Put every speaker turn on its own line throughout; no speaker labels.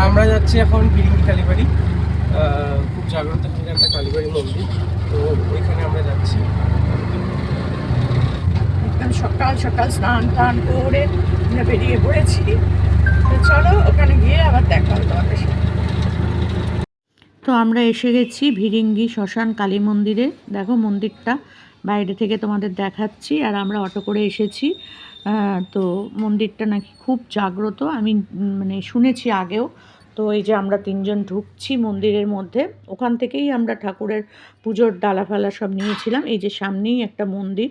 আমরা যাচ্ছি এখন ফিরিঙ্গি কালীবাড়ি। খুব জাগ্রত এখানে একটা কালীবাড়ি মন্দির, তো ওইখানে আমরা যাচ্ছি।
একদম সকাল সকাল স্নান টান করে আমরা বেরিয়ে পড়েছি। তো চলো ওখানে গিয়ে আবার দেখা হবে তোমাদের সাথে।
তো আমরা এসে গেছি ভিরিঙ্গি শ্মশান কালী মন্দিরে। দেখো মন্দিরটা বাইরে থেকে তোমাদের দেখাচ্ছি। আর আমরা অটো করে এসেছি। তো মন্দিরটা নাকি খুব জাগ্রত, আমি মানে শুনেছি আগেও। তো এই যে আমরা তিনজন ঢুকছি মন্দিরের মধ্যে, ওখান থেকেই আমরা ঠাকুরের পুজোর ডালা ফালা সব নিয়েছিলাম। এই যে সামনেই একটা মন্দির,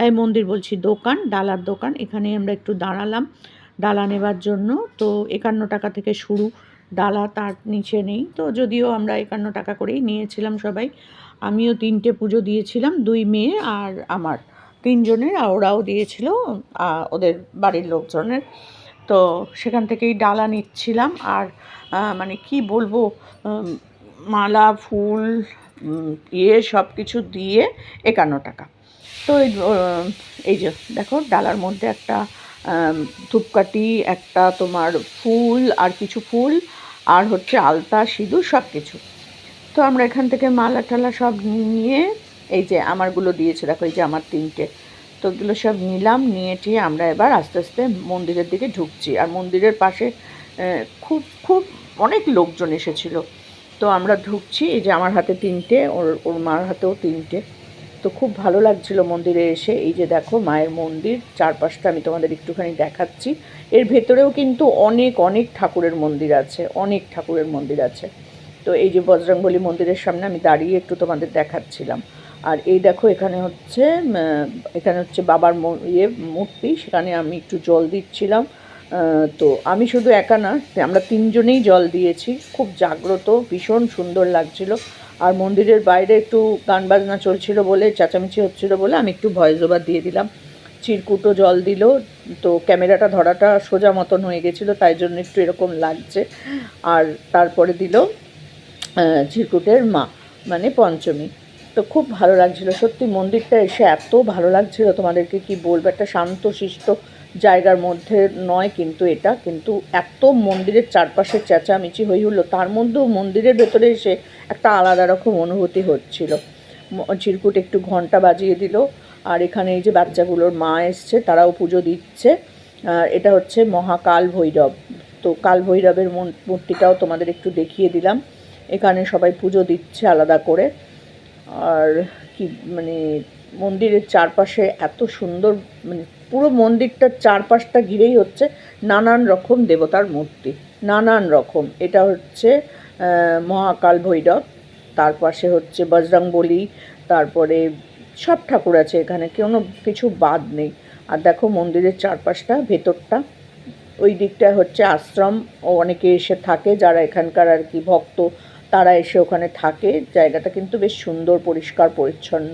এই মন্দির বলছি দোকান, ডালার দোকান। এখানেই আমরা একটু দাঁড়ালাম ডালা নেবার জন্য। তো 51 টাকা থেকে শুরু ডালা, তার নিচে নেই। তো যদিও আমরা 51 টাকা করেই নিয়েছিলাম সবাই। আমিও 3টে পুজো দিয়েছিলাম, 2 মেয়ে আর আমার, 3জনের। আর ওরাও দিয়েছিল ওদের বাড়ির লোকজনের। তো সেখান থেকেই ডালা নিচ্ছিলাম। আর মানে কি বলবো, মালা ফুল সব কিছু দিয়ে 51 টাকা। তো এই যে দেখো ডালার মধ্যে একটা ধূপকাঠি, একটা তোমার ফুল আর কিছু ফুল, আর হচ্ছে আলতা সিঁদুর সব কিছু। তো আমরা এখান থেকে মালা টালা সব নিয়ে, এই যে আমারগুলো দিয়েছে দেখো, এই যে আমার 3টে। তো ওগুলো সব নিলাম, নিয়ে টিয়ে আমরা এবার আস্তে আস্তে মন্দিরের দিকে ঢুকছি। আর মন্দিরের পাশে খুব খুব অনেক লোকজন এসেছিলো। তো আমরা ঢুকছি, এই যে আমার হাতে 3টে, ওর মার হাতেও 3টে। তো খুব ভালো লাগছিল মন্দিরে এসে। এই যে দেখো মায়ের মন্দির, চারপাশটা আমি তোমাদের একটুখানি দেখাচ্ছি। এর ভেতরেও কিন্তু অনেক অনেক ঠাকুরের মন্দির আছে, অনেক ঠাকুরের মন্দির আছে। তো এই যে বজরংবলী মন্দিরের সামনে আমি দাঁড়িয়ে একটু তোমাদের দেখাচ্ছিলাম। আর এই দেখো এখানে হচ্ছে বাবার মূর্তি, সেখানে আমি একটু জল দিচ্ছিলাম। তো আমি শুধু একা না, আমরা 3জনেই জল দিয়েছি। খুব জাগ্রত, ভীষণ সুন্দর লাগছিল। আর মন্দিরের বাইরে একটু গান বাজনা চলছিল বলে, চেঁচামেচি হচ্ছিল বলে আমি একটু ভয়েস ওভার দিয়ে দিলাম। চিরকুটও জল দিল। তো ক্যামেরাটা ধরাটা সোজা মতন হয়ে গেছিলো, তাই জন্য একটু এরকম লাগছে। আর তারপরে দিল চিরকুটের মা, মানে পঞ্চমী। তো খুব ভালো লাগছিল সত্যি, মন্দিরটা এসে এত ভালো লাগছিল, তোমাদেরকে কি বলবো। একটা শান্তশিষ্ট জায়গার মধ্যে নয় কিন্তু এটা, কিন্তু এত মন্দিরের চারপাশে চেঁচামেচি হই হলো, তার মধ্যেও মন্দিরের ভেতরে এসে একটা আলাদা রকম অনুভূতি হচ্ছিল। চিরকুট একটু ঘন্টা বাজিয়ে দিল। আর এখানে এই যে বাচ্চাগুলোর মা এসছে, তারাও পুজো দিচ্ছে। আর এটা হচ্ছে মহাকাল ভৈরব। তো কাল ভৈরবের মূর্তিটাও তোমাদের একটু দেখিয়ে দিলাম। এখানে সবাই পুজো দিচ্ছে আলাদা করে। আর কি মানে মন্দিরের চারপাশে এত সুন্দর, মানে পুরো মন্দিরটার চারপাশটা ঘিরেই হচ্ছে নানান রকম দেবতার মূর্তি, নানান রকম। এটা হচ্ছে মহাকাল ভৈরব, তার পাশে হচ্ছে বজরংবলী, তারপরে সব ঠাকুর আছে এখানে, কোনো কিছু বাদ নেই। আর দেখো মন্দিরের চারপাশটা, ভেতরটা, ওই দিকটা হচ্ছে আশ্রম, ও অনেকে এসে থাকে যারা এখানকার আর কি ভক্ত, তারা এসে ওখানে থাকে। জায়গাটা কিন্তু বেশ সুন্দর, পরিষ্কার পরিচ্ছন্ন।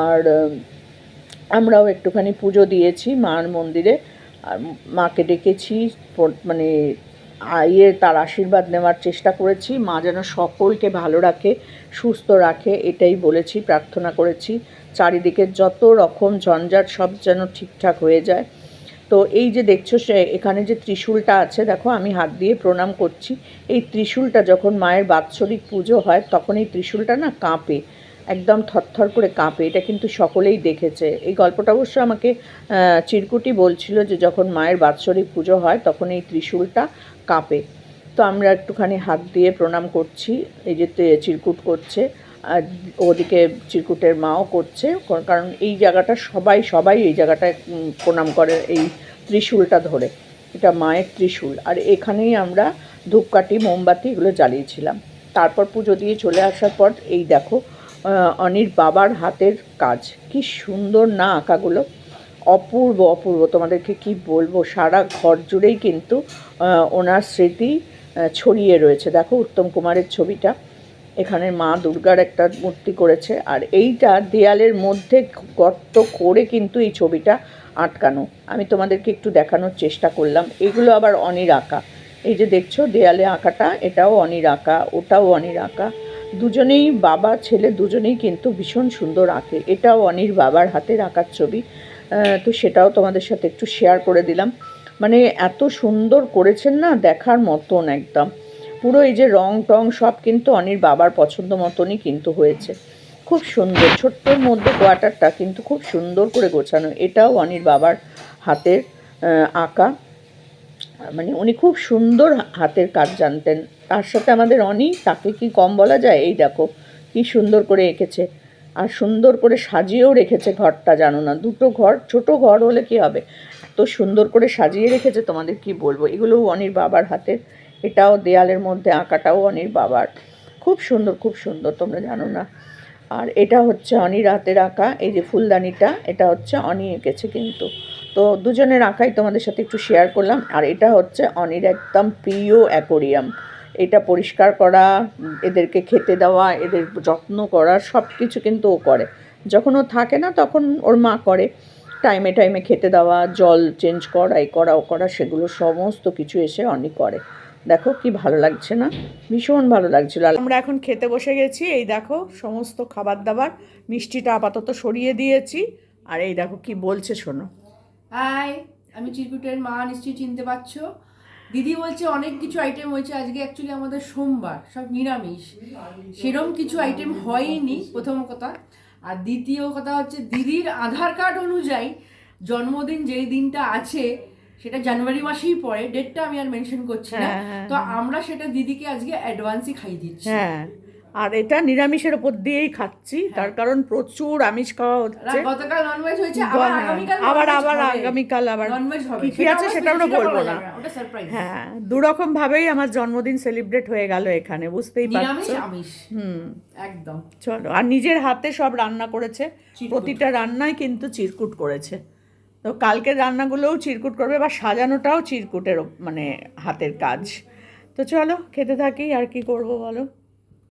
আর আমরাও একটুখানি পুজো দিয়েছি মার মন্দিরে। আর মাকে ডেকেছি, মানে তার আশীর্বাদ নেওয়ার চেষ্টা করেছি। মা যেন সকলকে ভালো রাখে, সুস্থ রাখে, এটাই বলেছি, প্রার্থনা করেছি। চারিদিকে যত রকম ঝঞ্ঝাট সব যেন ঠিকঠাক হয়ে যায়। তো এই যে দেখছো এখানে যে ত্রিশূলটা আছে, দেখো আমি হাত দিয়ে প্রণাম করছি। এই ত্রিশূলটা যখন মায়ের বাৎসরিক পুজো হয়, তখন এই ত্রিশূলটা না কাঁপে, একদম থরথর করে কাঁপে। এটা কিন্তু সকলেই দেখেছে। এই গল্পটা অবশ্য আমাকে চিরকুটি বলছিল যে যখন মায়ের বাৎসরিক পুজো হয় তখন এই ত্রিশূলটা কাঁপে। তো আমরা একটুখানি হাত দিয়ে প্রণাম করছি। এই যে চিরকুট করছে, আর ওদিকে চিরকুটের মাও করছে, কারণ এই জায়গাটা সবাই এই জায়গাটায় প্রণাম করে এই ত্রিশূলটা ধরে। এটা মায়ের ত্রিশূল। আর এখানেই আমরা ধূপকাঠি মোমবাতি এগুলো জ্বালিয়েছিলাম। তারপর পুজো দিয়ে চলে আসার পর এই দেখো অনির বাবার হাতের কাজ, কি সুন্দর না আঁকাগুলো, অপূর্ব অপূর্ব। তোমাদেরকে কি বলবো, সারা ঘর জুড়েই কিন্তু ওনার স্মৃতি ছড়িয়ে রয়েছে। দেখো উত্তম কুমারের ছবিটা, এখানে মা দুর্গার একটা মূর্তি করেছে। আর এইটা দেয়ালের মধ্যে গর্ত করে কিন্তু এই ছবিটা আটকানো। আমি তোমাদেরকে একটু দেখানোর চেষ্টা করলাম। এগুলো আবার অনির আঁকা। এই যে দেখছো দেয়ালে আঁকাটা, এটাও অনির আঁকা, ওটাও অনির আঁকা। দুজনেই বাবা ছেলে দুজনেই কিন্তু ভীষণ সুন্দর আঁকে। এটাও অনির বাবার হাতের আঁকার ছবি। তো সেটাও তোমাদের সাথে একটু শেয়ার করে দিলাম। মানে এত সুন্দর করেছেন না, দেখার মতন একদম। পুরো এই যে রং টং সব কিন্তু অনির বাবার পছন্দ মতনই কিন্তু হয়েছে, খুব সুন্দর। ছোট্টর মধ্যে কোয়ার্টারটা কিন্তু খুব সুন্দর করে গোছানো। এটাও অনির বাবার হাতের আঁকা, মানে উনি খুব সুন্দর হাতের কাজ জানতেন। তার সাথে আমাদের অনি, তাকে কি কম বলা যায়? এই দেখো কি সুন্দর করে এঁকেছে, আর সুন্দর করে সাজিয়েও রেখেছে ঘরটা, জানো না? দুটো ঘর, ছোট ঘর হলে কি হবে, এত সুন্দর করে সাজিয়ে রেখেছে তোমাদের কি বলবো। এগুলোও অনির বাবার হাতের, এটাও দেয়ালের মধ্যে আঁকাটাও অনির বাবার, খুব সুন্দর খুব সুন্দর, তোমরা জানো না। আর এটা হচ্ছে অনির হাতের আঁকা, এই যে ফুলদানিটা, এটা হচ্ছে অনি এঁকেছে কিন্তু। তো দুজনের আঁকাই তোমাদের সাথে একটু শেয়ার করলাম। আর এটা হচ্ছে অনির একদম প্রিয় অ্যাকোরিয়াম। এটা পরিষ্কার করা, এদেরকে খেতে দেওয়া, এদের যত্ন করা, সব কিছু কিন্তু ও করে। যখন ও থাকে না তখন ওর মা করে, টাইমে টাইমে খেতে দেওয়া, জল চেঞ্জ করা, এই করা ও করা, সেগুলো সমস্ত কিছু এসে অনি করে। দেখো কি ভালো লাগছে না, ভীষণ ভালো লাগছিল। আমরা এখন খেতে বসে গেছি। এই দেখো সমস্ত খাবার দাবার, মিষ্টিটা আপাতত সরিয়ে দিয়েছি। আর এই দেখো কি বলছে, শোনো।
হাই, আমি চিরকুটের মা, নিশ্চয়ই চিনতে পারছো। দিদি বলছে অনেক কিছু আইটেম হয়েছে আজকে, অ্যাকচুয়ালি আমাদের সোমবার, সব নিরামিষ, সেরম কিছু আইটেম হয়নি প্রথম কথা। আর দ্বিতীয় কথা হচ্ছে দিদির আধার কার্ড অনুযায়ী জন্মদিন যেই দিনটা আছে সেটা জানুয়ারি মাসেই পড়ে, ডেটটা আমি আর মেনশন করছি না। তো আমরা সেটা দিদিকে আজকে অ্যাডভান্সই খাইয়ে দিচ্ছি।
হ্যাঁ, আর এটা নিরামিষের ওপর দিয়েই খাচ্ছি, তার কারণ প্রচুর আমিষ খাওয়া হচ্ছে।
গতকাল ননভেজ হয়েছে, আবার আগামীকাল
আবার আগামীকাল আবার
ননভেজ হবে।
কি আছে সেটা আমরা বলবো না।
ওটা সারপ্রাইজ।
হ্যাঁ, দুরকম ভাবেই আমার জন্মদিন সেলিব্রেট হয়ে গেল এখানে, বুঝতেই
নিরামিষ
পারছো।
আমিষ একদম।
চলো, আর নিজের হাতে সব রান্না করেছে, প্রতিটা রান্নাই কিন্তু চিরকুট করেছে। তো কালকের রান্নাগুলোও চিরকুট করবে, বা সাজানোটাও চিরকুটের মানে হাতের কাজ। তো চলো খেতে থাকি, আর কি করব বলো।